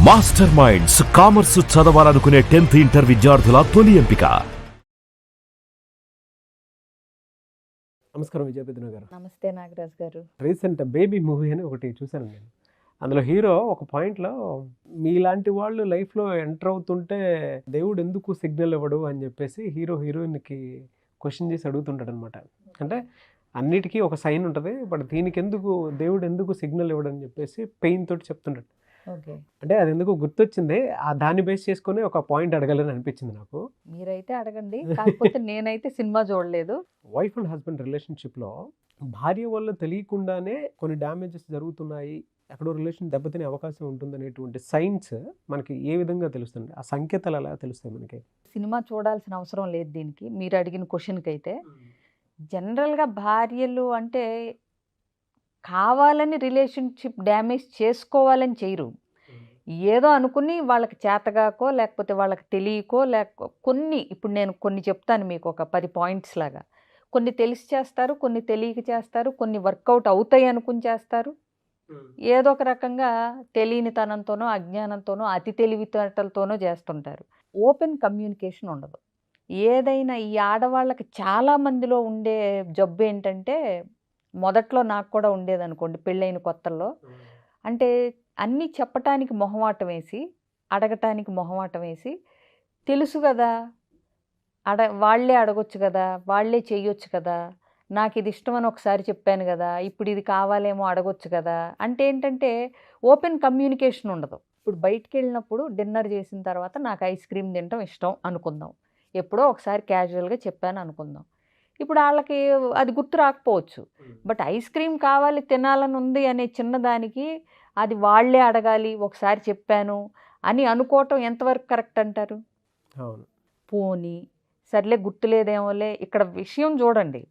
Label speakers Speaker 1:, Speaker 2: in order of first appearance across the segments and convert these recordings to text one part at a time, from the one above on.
Speaker 1: Master minds commerce చదవాలనుకునే 10th inter విద్యార్థుల తొలి ఎంపిక.
Speaker 2: నమస్కారం విజయపేదన గారు.
Speaker 3: నమస్తే నాగరాజ్ గారు.
Speaker 2: రీసెంట్ బేబీ మూవీ అని ఒకటి చూశాను నేను. అందులో హీరో ఒక పాయింట్లో మీలాంటి వాళ్ళు లైఫ్లో ఎంటర్ అవుతుంటే దేవుడు ఎందుకు సిగ్నల్ ఇవ్వడు అని చెప్పేసి హీరోయిన్కి క్వశ్చన్ చేసి అడుగుతుంటాడు అనమాట. అంటే అన్నిటికీ ఒక సైన్ ఉంటుంది, బట్ దీనికి ఎందుకు దేవుడు ఎందుకు సిగ్నల్ ఇవ్వడు అని చెప్పేసి పెయిన్ తోటి చెప్తుంటాడు.
Speaker 3: ఓకే,
Speaker 2: అంటే అది ఎందుకు గుర్తొచ్చింది, దాన్ని బేస్ చేసుకొని ఒక పాయింట్ అడగాలని అనిపించింది నాకు.
Speaker 3: మీరైతే అడగండి, కాకపోతే నేనైతే సినిమా చూడలేదు.
Speaker 2: వైఫ్ అండ్ హస్బెండ్ రిలేషన్షిప్లో భార్య వల్ల తెలియకుండానే కొన్ని డ్యామేజెస్ జరుగుతున్నాయి, ఎక్కడో రిలేషన్ దెబ్బతినే అవకాశం ఉంటుందనేటువంటి సైన్స్ మనకి ఏ విధంగా తెలుస్తుంది? ఆ సంకేతాలు ఎలా తెలుస్తాయి మనకి?
Speaker 3: సినిమా చూడాల్సిన అవసరం లేదు దీనికి. మీరు అడిగిన క్వశ్చన్కి అయితే జనరల్గా భార్యలు అంటే కావాలని రిలేషన్షిప్ డ్యామేజ్ చేసుకోవాలని చేయరు. ఏదో అనుకుని వాళ్ళకి చేతగాకో లేకపోతే వాళ్ళకి తెలియకో కొన్ని ఇప్పుడు నేను కొన్ని చెప్తాను మీకు, ఒక 10 పాయింట్స్ లాగా. కొన్ని తెలిసి చేస్తారు, కొన్ని తెలియక చేస్తారు, కొన్ని వర్కౌట్ అవుతాయి అనుకుని చేస్తారు. ఏదో ఒక రకంగా తెలియనితనంతోనో అజ్ఞానంతోనో అతి తెలివితేటలతోనో చేస్తుంటారు. ఓపెన్ కమ్యూనికేషన్ ఉండదు. ఏదైనా ఈ ఆడవాళ్ళకి చాలా మందిలో ఉండే జబ్బు ఏంటంటే, మొదట్లో నాకు కూడా ఉండేదనుకోండి పెళ్ళైన కొత్తల్లో, అంటే అన్నీ చెప్పటానికి మొహమాటం వేసి, అడగటానికి మొహమాటం వేసి, తెలుసు కదా వాళ్ళే అడగొచ్చు కదా, వాళ్ళే చెయ్యొచ్చు కదా, నాకు ఇది ఇష్టమని ఒకసారి చెప్పాను కదా, ఇప్పుడు ఇది కావాలేమో అడగొచ్చు కదా. అంటే ఏంటంటే ఓపెన్ కమ్యూనికేషన్ ఉండదు. ఇప్పుడు బయటికి వెళ్ళినప్పుడు డిన్నర్ చేసిన తర్వాత నాకు ఐస్ క్రీమ్ తినడం ఇష్టం అనుకుందాం, ఎప్పుడో ఒకసారి క్యాజువల్గా చెప్పాను అనుకుందాం. ఇప్పుడు వాళ్ళకి అది గుర్తు రాకపోవచ్చు, బట్ ఐస్ క్రీమ్ కావాలి తినాలని ఉంది అనే చిన్నదానికి అది వాళ్ళే అడగాలి ఒకసారి చెప్పాను అని అనుకోవటం ఎంతవరకు కరెక్ట్ అంటారు?
Speaker 2: అవును.
Speaker 3: పోనీ సర్లే గుర్తులేదేమోలే, ఇక్కడ విషయం చూడండి,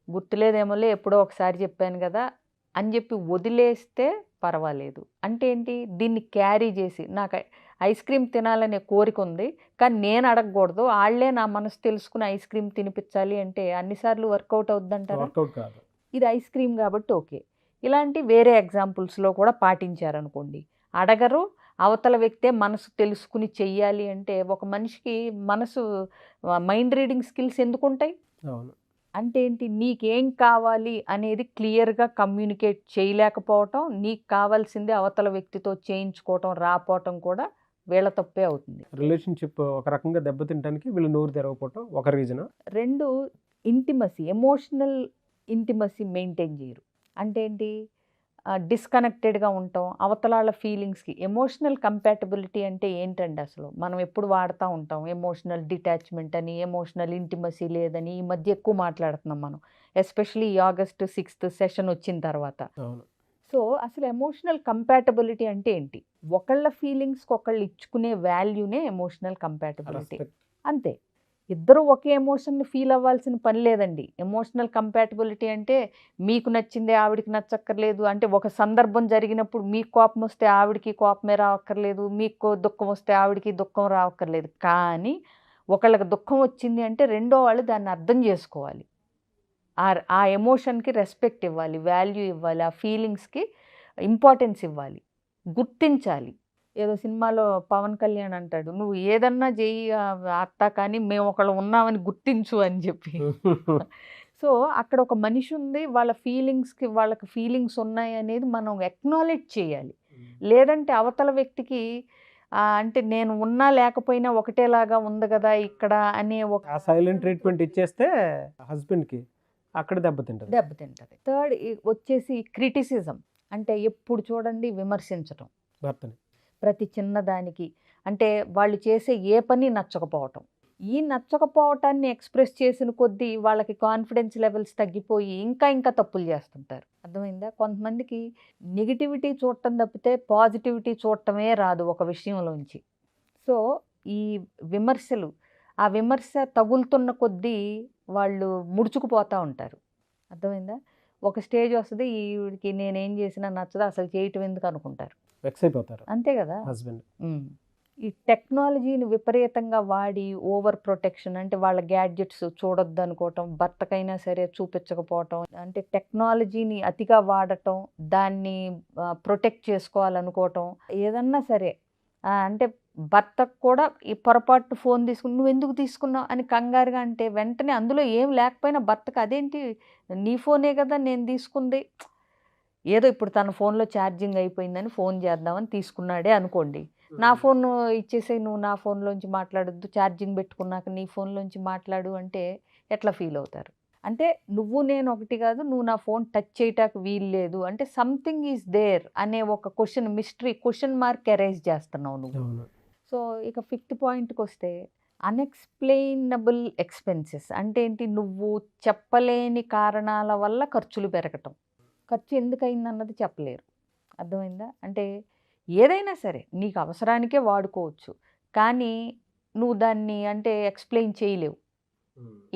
Speaker 3: గుర్తులేదేమోలే ఎప్పుడో ఒకసారి చెప్పాను కదా అని చెప్పి వదిలేస్తే పర్వాలేదు. అంటే ఏంటి, దీన్ని క్యారీ చేసి నాకు ఐస్ క్రీమ్ తినాలనే కోరిక ఉంది కానీ నేను అడగకూడదు, వాళ్ళే నా మనసు తెలుసుకుని ఐస్ క్రీమ్ తినిపించాలి అంటే అన్నిసార్లు వర్కౌట్ అవుద్దంటారా?
Speaker 2: వర్కౌట్ కాదు.
Speaker 3: ఇది ఐస్ క్రీమ్ కాబట్టి ఓకే. ఇలాంటి వేరే ఎగ్జాంపుల్స్లో కూడా పాటించారనుకోండి, అడగరు, అవతల వ్యక్తే మనసు తెలుసుకుని చెయ్యాలి అంటే ఒక మనిషికి మనసు మైండ్ రీడింగ్ స్కిల్స్ ఎందుకు ఉంటాయి?
Speaker 2: అవును.
Speaker 3: అంటే ఏంటి, నీకేం కావాలి అనేది క్లియర్గా కమ్యూనికేట్ చేయలేకపోవటం, నీకు కావాల్సిందే అవతల వ్యక్తితో చేయించుకోవటం రాపోవటం కూడా వీళ్ళ తప్పే అవుతుంది.
Speaker 2: రిలేషన్షిప్ ఒక రకంగా దెబ్బతింటానికి వీళ్ళు నోరు తెరవకపోవటం ఒక reason.
Speaker 3: 2, intimacy, emotional intimacy maintain చేయరు. అంటే ఏంటి, డిస్కనెక్టెడ్గా ఉంటాం అవతలాళ్ళ ఫీలింగ్స్కి. ఎమోషనల్ కంపాటబిలిటీ అంటే ఏంటండి అసలు? మనం ఎప్పుడు వాడుతూ ఉంటాం ఎమోషనల్ డిటాచ్మెంట్ అని, ఎమోషనల్ ఇంటిమసీ లేదని ఈ మధ్య ఎక్కువ మాట్లాడుతున్నాం మనం, ఎస్పెషలీ ఈ August 6th సెషన్ వచ్చిన తర్వాత.
Speaker 2: అవును.
Speaker 3: సో అసలు ఎమోషనల్ కంపాటబిలిటీ అంటే ఏంటి? ఒకళ్ళ ఫీలింగ్స్కి ఒకళ్ళు ఇచ్చుకునే వాల్యూనే ఎమోషనల్ కంపాటబిలిటీ. అంతే. ఇద్దరు ఒకే ఎమోషన్ని ఫీల్ అవ్వాల్సిన పని లేదండి. ఎమోషనల్ కంపాటబిలిటీ అంటే మీకు నచ్చిందే ఆవిడికి నచ్చక్కర్లేదు, అంటే ఒక సందర్భం జరిగినప్పుడు మీకు కోపం వస్తే ఆవిడికి కోపమే రావక్కర్లేదు, మీకు దుఃఖం వస్తే ఆవిడికి దుఃఖం రావక్కర్లేదు. కానీ ఒకళ్ళకి దుఃఖం వచ్చింది అంటే రెండో వాళ్ళు దాన్ని అర్థం చేసుకోవాలి, ఆ ఎమోషన్కి రెస్పెక్ట్ ఇవ్వాలి, వాల్యూ ఇవ్వాలి, ఆ ఫీలింగ్స్కి ఇంపార్టెన్స్ ఇవ్వాలి, గుర్తించాలి. ఏదో సినిమాలో పవన్ కళ్యాణ్ అంటాడు, నువ్వు ఏదన్నా చెయ్యి అత్త కానీ మేము ఒకళ్ళు ఉన్నామని గుర్తించు అని చెప్పి. సో అక్కడ ఒక మనిషి ఉంది, వాళ్ళ ఫీలింగ్స్కి వాళ్ళకి ఫీలింగ్స్ ఉన్నాయి అనేది మనం ఎక్నాలెడ్జ్ చేయాలి. లేదంటే అవతల వ్యక్తికి అంటే నేను ఉన్నా లేకపోయినా ఒకటేలాగా ఉంది కదా ఇక్కడ అనే ఒక
Speaker 2: సైలెంట్ ట్రీట్మెంట్ ఇచ్చేస్తే హస్బెండ్కి అక్కడ దెబ్బతింటుంది.
Speaker 3: 3rd వచ్చేసి క్రిటిసిజం. అంటే ఎప్పుడు చూడండి విమర్శించటం
Speaker 2: భర్తని
Speaker 3: ప్రతి చిన్నదానికి. అంటే వాళ్ళు చేసే ఏ పని నచ్చకపోవటం, ఈ నచ్చకపోవటాన్ని ఎక్స్ప్రెస్ చేసిన కొద్దీ వాళ్ళకి కాన్ఫిడెన్స్ లెవెల్స్ తగ్గిపోయి ఇంకా తప్పులు చేస్తుంటారు. అర్థమైందా? కొంతమందికి నెగిటివిటీ చూడటం తప్పితే పాజిటివిటీ చూడటమే రాదు ఒక విషయంలోంచి. సో ఈ విమర్శలు, ఆ విమర్శ తగులుతున్న కొద్దీ వాళ్ళు ముడుచుకుపోతూ ఉంటారు. అర్థమైందా? ఒక స్టేజ్ వస్తుంది, ఈవిడికి నేనేం చేసినా నచ్చదు, అసలు చేయటం ఎందుకు అనుకుంటారు,
Speaker 2: వెక్స్ అయిపోతారు.
Speaker 3: అంతే కదా
Speaker 2: హస్బెండ్.
Speaker 3: ఈ టెక్నాలజీని విపరీతంగా వాడి ఓవర్ ప్రొటెక్షన్, అంటే వాళ్ళ గ్యాడ్జెట్స్ చూడొద్దు అనుకోవటం, భర్తకైనా సరే చూపించకపోవటం, అంటే టెక్నాలజీని అతిగా వాడటం, దాన్ని ప్రొటెక్ట్ చేసుకోవాలనుకోవటం, ఏదన్నా సరే అంటే భర్తకు కూడా ఈ పొరపాటు ఫోన్ తీసుకుని నువ్వు ఎందుకు తీసుకున్నావు అని కంగారుగా అంటే వెంటనే అందులో ఏం లేకపోయినా భర్తకు అదేంటి నీ ఫోనే కదా నేను తీసుకుంది, ఏదో ఇప్పుడు తన ఫోన్లో ఛార్జింగ్ అయిపోయిందని ఫోన్ చేద్దామని తీసుకున్నాడే అనుకోండి, నా ఫోన్ ఇచ్చేసే నువ్వు నా ఫోన్లోంచి మాట్లాడొద్దు, ఛార్జింగ్ పెట్టుకున్నాక నీ ఫోన్లోంచి మాట్లాడు అంటే ఎట్లా ఫీల్ అవుతారు? అంటే నువ్వు నేను ఒకటి కాదు, నువ్వు నా ఫోన్ టచ్ చేయటానికి వీలు లేదు అంటే సంథింగ్ ఈజ్ దేర్ అనే ఒక క్వశ్చన్ మార్క్ ఎరైజ్ చేస్తున్నావు నువ్వు. సో ఇక 5th పాయింట్కి వస్తే అన్ఎక్స్ప్లెయినబుల్ ఎక్స్పెన్సెస్ అంటే ఏంటి, నువ్వు చెప్పలేని కారణాల వల్ల ఖర్చులు పెరగటం. ఖర్చు ఎందుకయింది అన్నది చెప్పలేరు, అర్థమైందా? అంటే ఏదైనా సరే నీకు అవసరానికే వాడుకోవచ్చు, కానీ నువ్వు దాన్ని అంటే ఎక్స్ప్లెయిన్ చేయలేవు.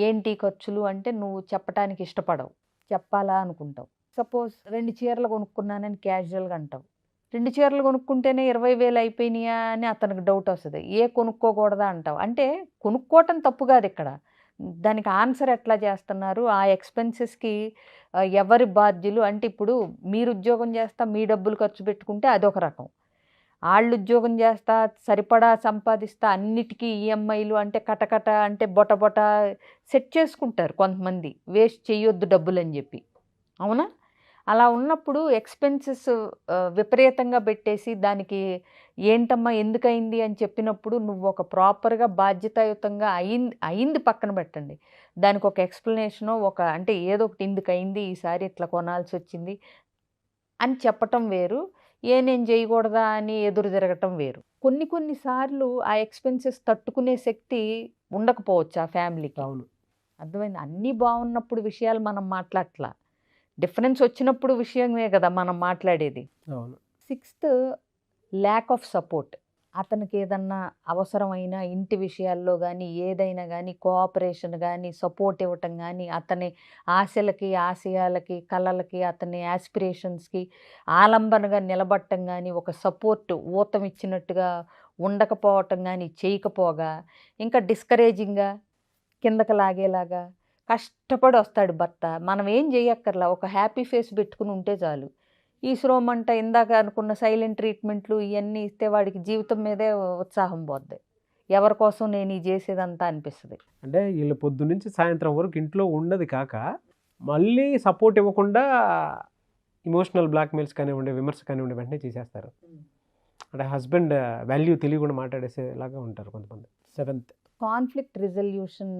Speaker 3: ఏంటి ఖర్చులు అంటే నువ్వు చెప్పడానికి ఇష్టపడవు, చెప్పాలా అనుకుంటావు. సపోజ్ 2 చీరలు కొనుక్కున్నానని క్యాజువల్గా అంటావు, 2 చీరలు కొనుక్కుంటేనే 20,000 అయిపోయినాయా అని అతనికి డౌట్ వస్తుంది, కొనుక్కోకూడదా అంటావు. అంటే కొనుక్కోవటం తప్పు కాదు ఇక్కడ, దానికి ఆన్సర్ ఎట్లా చేస్తున్నారు, ఆ ఎక్స్పెన్సెస్కి ఎవరి బాధ్యులు అంటే ఇప్పుడు మీరు ఉద్యోగం చేస్తా మీ డబ్బులు ఖర్చు పెట్టుకుంటే అదొక రకం, వాళ్ళు ఉద్యోగం చేస్తా సరిపడా సంపాదిస్తా అన్నిటికీ ఈఎంఐలు అంటే కటకట అంటే బొట సెట్ చేసుకుంటారు కొంతమంది, వేస్ట్ చేయొద్దు డబ్బులు అని చెప్పి, అవునా? అలా ఉన్నప్పుడు ఎక్స్పెన్సెస్ విపరీతంగా పెట్టేసి దానికి ఏంటమ్మా ఎందుకయింది అని చెప్పినప్పుడు నువ్వు ఒక ప్రాపర్గా బాధ్యతాయుతంగా అయింది పక్కన పెట్టండి, దానికి ఒక ఎక్స్ప్లెనేషను అంటే ఏదో ఒకటి ఎందుకు అయింది ఈసారి ఇట్లా కొనాల్సి వచ్చింది అని చెప్పటం వేరు, నేను చేయకూడదా అని ఎదురు తిరగటం వేరు. కొన్నిసార్లు ఆ ఎక్స్పెన్సెస్ తట్టుకునే శక్తి ఉండకపోవచ్చు ఆ ఫ్యామిలీకి.
Speaker 2: అవును,
Speaker 3: అర్థమైంది? అన్నీ బాగున్నప్పుడు విషయాలు మనం మాట్లాడట్లా, డిఫరెన్స్ వచ్చినప్పుడు విషయమే కదా మనం మాట్లాడేది.
Speaker 2: అవును.
Speaker 3: 6th lack of support. అతనికి ఏదన్నా అవసరమైన ఇంటి విషయాల్లో కానీ ఏదైనా కానీ కోఆపరేషన్ కానీ సపోర్ట్ ఇవ్వటం కానీ అతని ఆశలకి ఆశయాలకి కళలకి అతని యాస్పిరేషన్స్కి ఆలంబనగా నిలబడటం కానీ ఒక సపోర్ట్ ఊతం ఇచ్చినట్టుగా ఉండకపోవటం కానీ చేయకపోగా ఇంకా డిస్కరేజింగ్గా కిందకి లాగేలాగా కష్టపడి వస్తాడు భర్త. మనం ఏం చేయక్కర్లా, ఒక హ్యాపీ ఫేస్ పెట్టుకుని ఉంటే చాలు. ఈ శ్రోమంట ఇందాక అనుకున్న సైలెంట్ ట్రీట్మెంట్లు ఇవన్నీ ఇస్తే వాడికి జీవితం మీదే ఉత్సాహం పోద్ది, ఎవరి కోసం నేను ఈ చేసేదంతా అనిపిస్తుంది.
Speaker 2: అంటే వీళ్ళు పొద్దున్నుంచి సాయంత్రం వరకు ఇంట్లో ఉండదు కాక మళ్ళీ సపోర్ట్ ఇవ్వకుండా ఇమోషనల్ బ్లాక్మెయిల్స్ కానివ్వండి విమర్శ కానివ్వండి వెంటనే చేసేస్తారు. అంటే హస్బెండ్ వాల్యూ తెలియకుండా మాట్లాడేసేలాగా ఉంటారు కొంతమంది. 7th
Speaker 3: కాన్ఫ్లిక్ట్ రిజల్యూషన్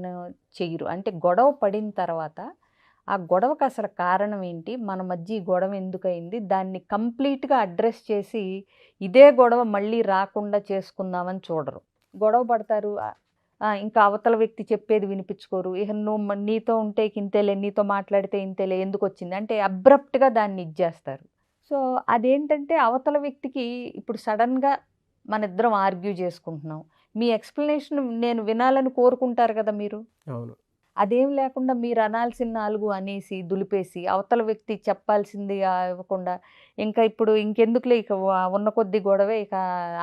Speaker 3: చెయ్యరు. అంటే గొడవ పడిన తర్వాత ఆ గొడవకు అసలు కారణం ఏంటి, మన మధ్య ఈ గొడవ ఎందుకయింది, దాన్ని కంప్లీట్గా అడ్రస్ చేసి ఇదే గొడవ మళ్ళీ రాకుండా చేసుకుందామని చూడరు. గొడవ పడతారు, ఇంకా అవతల వ్యక్తి చెప్పేది వినిపించుకోరు, ఇక నువ్వు నీతో ఉంటే ఇంతేలే, నీతో మాట్లాడితే ఇంతేలే, ఎందుకు వచ్చింది అంటే అబ్రప్ట్గా దాన్ని ఇచ్చేస్తారు. సో అదేంటంటే అవతల వ్యక్తికి ఇప్పుడు సడన్గా మన ఇద్దరం ఆర్గ్యూ చేసుకుంటున్నాం, మీ ఎక్స్ప్లెనేషన్ నేను వినాలని కోరుకుంటారు కదా మీరు.
Speaker 2: అవును.
Speaker 3: అదేం లేకుండా మీరు అనాల్సిన 4 అనేసి దులిపేసి అవతల వ్యక్తి చెప్పాల్సింది ఇవ్వకుండా ఇంకా ఇప్పుడు ఇంకెందుకులే ఇక ఉన్న కొద్ది గొడవే ఇక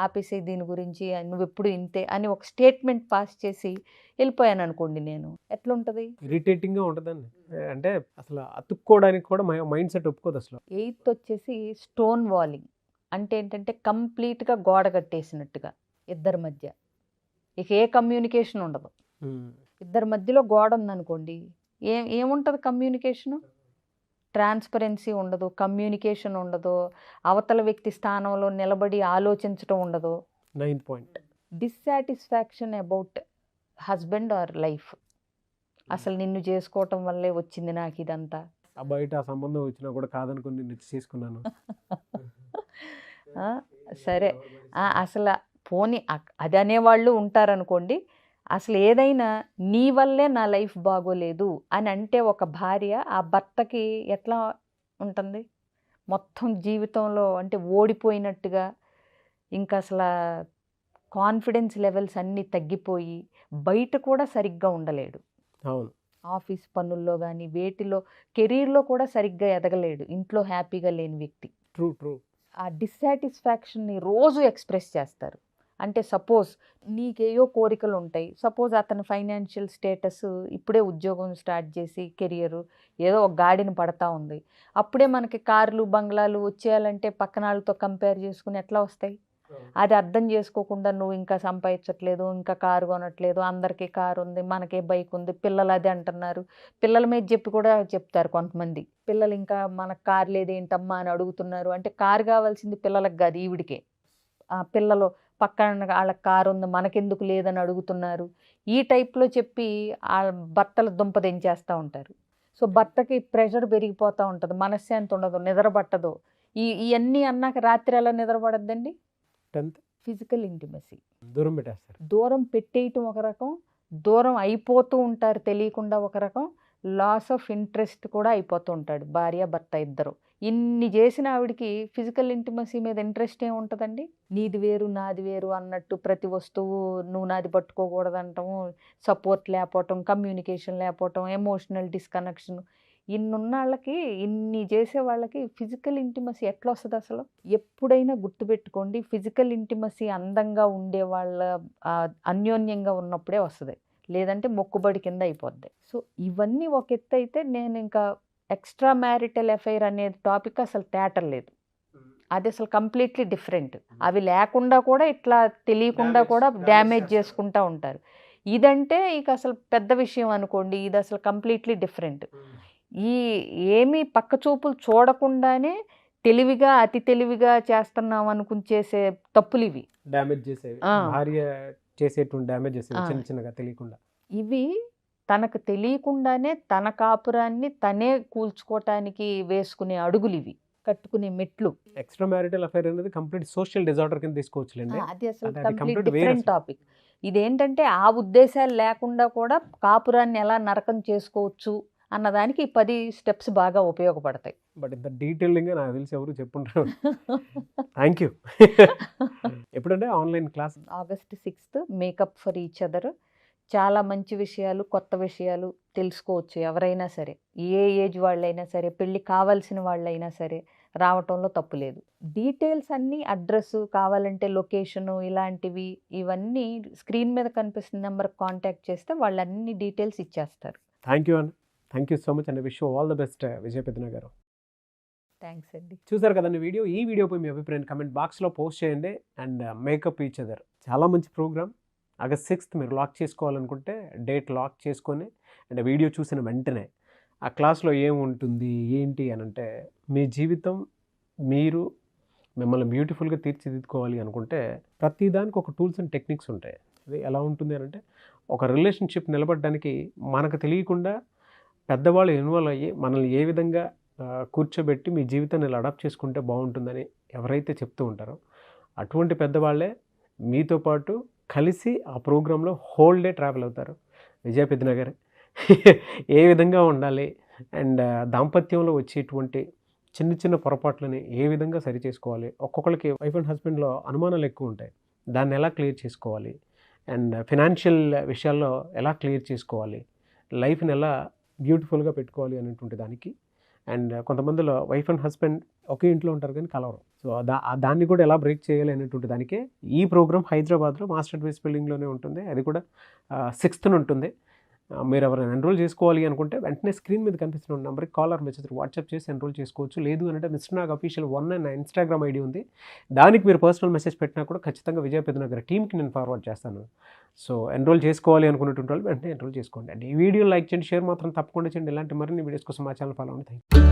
Speaker 3: ఆపేసే దీని గురించి నువ్వు ఎప్పుడు ఇంతే అని ఒక స్టేట్మెంట్ పాస్ చేసి వెళ్ళిపోయాను అనుకోండి, నేను ఎట్లుంటుంది?
Speaker 2: ఇరిటేటింగ్గా ఉంటుందండి. అంటే అసలు అతుక్కోవడానికి కూడా మైండ్ సెట్ ఒప్పుకోదు అసలు.
Speaker 3: 8th వచ్చేసి స్టోన్ వాలింగ్. అంటే ఏంటంటే కంప్లీట్గా గోడ కట్టేసినట్టుగా ఇద్దరి మధ్య ఇక ఏ కమ్యూనికేషన్ ఉండదు. ఇద్దరి మధ్యలో గోడ ఉందనుకోండి, ఏముంటుంది కమ్యూనికేషను? ట్రాన్స్పరెన్సీ ఉండదు, కమ్యూనికేషన్ ఉండదు, అవతల వ్యక్తి స్థానంలో నిలబడి ఆలోచించడం ఉండదు.
Speaker 2: 9th point
Speaker 3: dissatisfaction about husband or life. అసలు నిన్ను చేసుకోవటం వల్లే వచ్చింది నాకు ఇదంతా,
Speaker 2: బయట ఆ సంబంధం వచ్చినా కూడా కాదనుకుని నిన్ను చేసుకున్నాను.
Speaker 3: సరే అసలు పోనీ అది అనేవాళ్ళు ఉంటారనుకోండి, అసలు ఏదైనా నీ వల్లే నా లైఫ్ బాగోలేదు అని అంటే ఒక భార్య ఆ భర్తకి ఎట్లా ఉంటుంది, మొత్తం జీవితంలో అంటే ఓడిపోయినట్టుగా, ఇంకా అసలు కాన్ఫిడెన్స్ లెవెల్స్ అన్నీ తగ్గిపోయి బయట కూడా సరిగ్గా ఉండలేడు.
Speaker 2: అవును.
Speaker 3: ఆఫీస్ పనుల్లో కానీ వేటిలో కెరీర్లో కూడా సరిగ్గా ఎదగలేడు, ఇంట్లో హ్యాపీగా లేని వ్యక్తి.
Speaker 2: ట్రూ.
Speaker 3: ఆ డిస్సాటిస్ఫాక్షన్ని రోజు ఎక్స్ప్రెస్ చేస్తారు. అంటే సపోజ్ నీకేయో కోరికలు ఉంటాయి, సపోజ్ అతని ఫైనాన్షియల్ స్టేటస్ ఇప్పుడే ఉద్యోగం స్టార్ట్ చేసి కెరియర్ ఏదో ఒక గాడిని పడతా ఉంది, అప్పుడే మనకి కార్లు బంగ్లాలు వచ్చేయాలంటే పక్కన వాళ్ళతో కంపేర్ చేసుకుని ఎట్లా వస్తాయి? అది అర్థం చేసుకోకుండా నువ్వు ఇంకా సంపాదించట్లేదు, ఇంకా కారు కొనట్లేదు, అందరికీ కారు ఉంది, మనకే బైక్ ఉంది, పిల్లలు అదే అంటున్నారు. పిల్లల మీద చెప్పి కూడా చెప్తారు కొంతమంది. పిల్లలు ఇంకా మనకు కారు లేదేంటమ్మా అని అడుగుతున్నారు. అంటే కారు కావాల్సింది పిల్లలకు కాదు, ఈవిడికే. ఆ పిల్లలు పక్కన వాళ్ళకి కారు ఉంది, మనకెందుకు లేదని అడుగుతున్నారు. ఈ టైప్లో చెప్పి ఆ భర్తల దుంప దించేస్తూ ఉంటారు. సో భర్తకి ప్రెషర్ పెరిగిపోతూ ఉంటుంది, మనశ్శాంతి ఉండదు, నిద్ర పట్టదు. ఇవన్నీ అన్నాక రాత్రి ఎలా నిద్రపడద్దండి?
Speaker 2: 10th
Speaker 3: ఫిజికల్ ఇంటిమసీ
Speaker 2: దూరం పెట్టేస్తారు.
Speaker 3: దూరం పెట్టేయటం ఒక రకం, దూరం అయిపోతూ ఉంటారు తెలియకుండా ఒక రకం, లాస్ ఆఫ్ ఇంట్రెస్ట్ కూడా అయిపోతూ ఉంటాడు భార్య భర్త ఇద్దరు. ఇన్ని చేసిన ఆవిడికి ఫిజికల్ ఇంటిమసీ మీద ఇంట్రెస్ట్ ఏమి ఉంటుందండి? నీది వేరు నాది వేరు అన్నట్టు ప్రతి వస్తువు నువ్వు నాది పట్టుకోకూడదు అంటాము, సపోర్ట్ లేకపోవటం, కమ్యూనికేషన్ లేకపోవటం, ఎమోషనల్ డిస్కనెక్షన్. ఇన్నున్న వాళ్ళకి, ఇన్ని చేసే వాళ్ళకి ఫిజికల్ ఇంటిమసీ ఎట్లా వస్తుంది అసలు? ఎప్పుడైనా గుర్తుపెట్టుకోండి, ఫిజికల్ ఇంటిమసీ అందంగా ఉండే వాళ్ళ అన్యోన్యంగా ఉన్నప్పుడే వస్తుంది, లేదంటే మొక్కుబడి కింద అయిపోద్ది. సో ఇవన్నీ ఒక ఎత్తు అయితే, నేను ఇంకా ఎక్స్ట్రా మ్యారిటల్ అఫైర్ అనే టాపిక్ అసలు తేటం లేదు. అది అసలు కంప్లీట్లీ డిఫరెంట్. అవి లేకుండా కూడా ఇట్లా తెలియకుండా కూడా డ్యామేజ్ చేసుకుంటూ ఉంటారు. ఇదంటే ఇక అసలు పెద్ద విషయం అనుకోండి, ఇది అసలు కంప్లీట్లీ డిఫరెంట్. ఏమీ పక్క చూపులు చూడకుండానే తెలివిగా, అతి తెలివిగా చేస్తున్నాం అనుకుని చేసే తప్పులు ఇవి.
Speaker 2: డ్యామేజ్ చేసేవి, భార్య చేసేటువంటి డ్యామేజ్ చేసేవి చిన్న చిన్నగా తెలియకుండా.
Speaker 3: ఇవి తనకు తెలియకుండానే తన కాపురాన్ని తనే కూల్చుకోవటానికి వేసుకునే అడుగులు ఇవి, కట్టుకునే మెట్లు.
Speaker 2: ఎక్స్ట్రా మ్యారిటల్ అఫైర్ అనేది కంప్లీట్ సోషల్ డిజార్డర్ కింద తీసుకోవచ్చులేండి.
Speaker 3: అది అసలు కంప్లీట్ డిఫరెంట్ టాపిక్. ఇదేంటంటే ఆ ఉద్దేశాలు లేకుండా కూడా కాపురాన్ని ఎలా నరకం చేసుకోవచ్చు అన్నదానికి 10 స్టెప్స్ బాగా ఉపయోగపడతాయి.
Speaker 2: బట్ ఇంత డీటెయిలింగ్గా నాకు తెలిసి ఎవరు చెప్పుంటారు. Thank you. ఎప్పుడంటే online class
Speaker 3: August 6th make up for each other. చాలా మంచి విషయాలు, కొత్త విషయాలు తెలుసుకోవచ్చు ఎవరైనా సరే, ఏ ఏజ్ వాళ్ళైనా సరే, పెళ్ళి కావాల్సిన వాళ్ళైనా సరే రావటంలో తప్పు లేదు. డీటెయిల్స్ అన్నీ, అడ్రస్ కావాలంటే లొకేషను ఇలాంటివి, ఇవన్నీ స్క్రీన్ మీద కనిపిస్తున్న నెంబర్కి కాంటాక్ట్ చేస్తే వాళ్ళు అన్ని డీటెయిల్స్ ఇచ్చేస్తారు.
Speaker 2: థ్యాంక్ యూ అన్న, thank you so much and wish all the best Vijaya Peddana garu.
Speaker 3: Thanks అండి.
Speaker 2: చూసారు కదండి వీడియో. ఈ వీడియోపై మీ అభిప్రాయం కమెంట్ బాక్స్లో పోస్ట్ చేయండి. అండ్ మేకప్ ఈచ్ అదర్ చాలా మంచి ప్రోగ్రామ్. August 6th మీరు లాక్ చేసుకోవాలనుకుంటే డేట్ లాక్ చేసుకొని, అండ్ వీడియో చూసిన వెంటనే ఆ క్లాస్లో ఏముంటుంది ఏంటి అని అంటే, మీ జీవితం మీరు మిమ్మల్ని బ్యూటిఫుల్గా తీర్చిదిద్దుకోవాలి అనుకుంటే ప్రతిదానికి ఒక టూల్స్ అండ్ టెక్నిక్స్ ఉంటాయి. అది ఎలా ఉంటుంది అని అంటే, ఒక రిలేషన్షిప్ నిలబడడానికి మనకు తెలియకుండా పెద్దవాళ్ళు ఇన్వాల్వ్ అయ్యి మనల్ని ఏ విధంగా కూర్చోబెట్టి మీ జీవితాన్ని ఇలా అడాప్ట్ చేసుకుంటే బాగుంటుందని ఎవరైతే చెప్తూ ఉంటారో అటువంటి పెద్దవాళ్ళే మీతో పాటు కలిసి ఆ ప్రోగ్రాంలో హోల్ డే ట్రావెల్ అవుతారు. విజయ పెద్దన గారు ఏ విధంగా ఉండాలి, అండ్ దాంపత్యంలో వచ్చేటువంటి చిన్న చిన్న పొరపాట్లని ఏ విధంగా సరి చేసుకోవాలి, ఒక్కొక్కరికి వైఫ్ అండ్ హస్బెండ్లో అనుమానాలు ఎక్కువ ఉంటాయి, దాన్ని ఎలా క్లియర్ చేసుకోవాలి, అండ్ ఫినాన్షియల్ విషయాల్లో ఎలా క్లియర్ చేసుకోవాలి, లైఫ్ని ఎలా బ్యూటిఫుల్గా పెట్టుకోవాలి అనేటువంటి దానికి. అండ్ కొంతమందిలో వైఫ్ అండ్ హస్బెండ్ ఒకే ఇంట్లో ఉంటారు కానీ కలవరు. సో దాన్ని కూడా ఎలా బ్రేక్ చేయాలి అనేటువంటి దానికే ఈ ప్రోగ్రామ్ హైదరాబాద్లో మాస్టర్ అడ్వైస్ బిల్డింగ్లోనే ఉంటుంది. అది కూడా 6th ఉంటుంది. మీరు ఎవరైనా ఎన్రోల్ చేసుకోవాలి అనుకుంటే వెంటనే స్క్రీన్ మీద కనిపిస్తున్న నెంబర్కి కాల్ ఆర్ మెసేజ్ వాట్సాప్ చేసి ఎన్రోల్ చేసుకోవచ్చు. లేదు అంటే మిస్టర్ నాగ్ అఫీషియల్ 1 నా ఇన్స్టాగ్రామ్ ఐడి ఉంది, దానికి మీరు పర్సనల్ మెసేజ్ పెట్టినా కూడా ఖచ్చితంగా విజయ పెద్దన గారి టీమ్కి నేను ఫార్వర్డ్ చేస్తాను. సో ఎన్రోల్ చేసుకోవాలి అనుకున్నటువంటి వాళ్ళు వెంటనే ఎన్రోల్ చేసుకోండి. అండ్ ఈ వీడియో లైక్ చేయండి, షేర్ మాత్రం తప్పకుండా చేయండి. ఇలాంటి మరిన్ని వీడియోస్ కోసం మా ఛానల్ ఫాలో అవ్వండి. Thank you.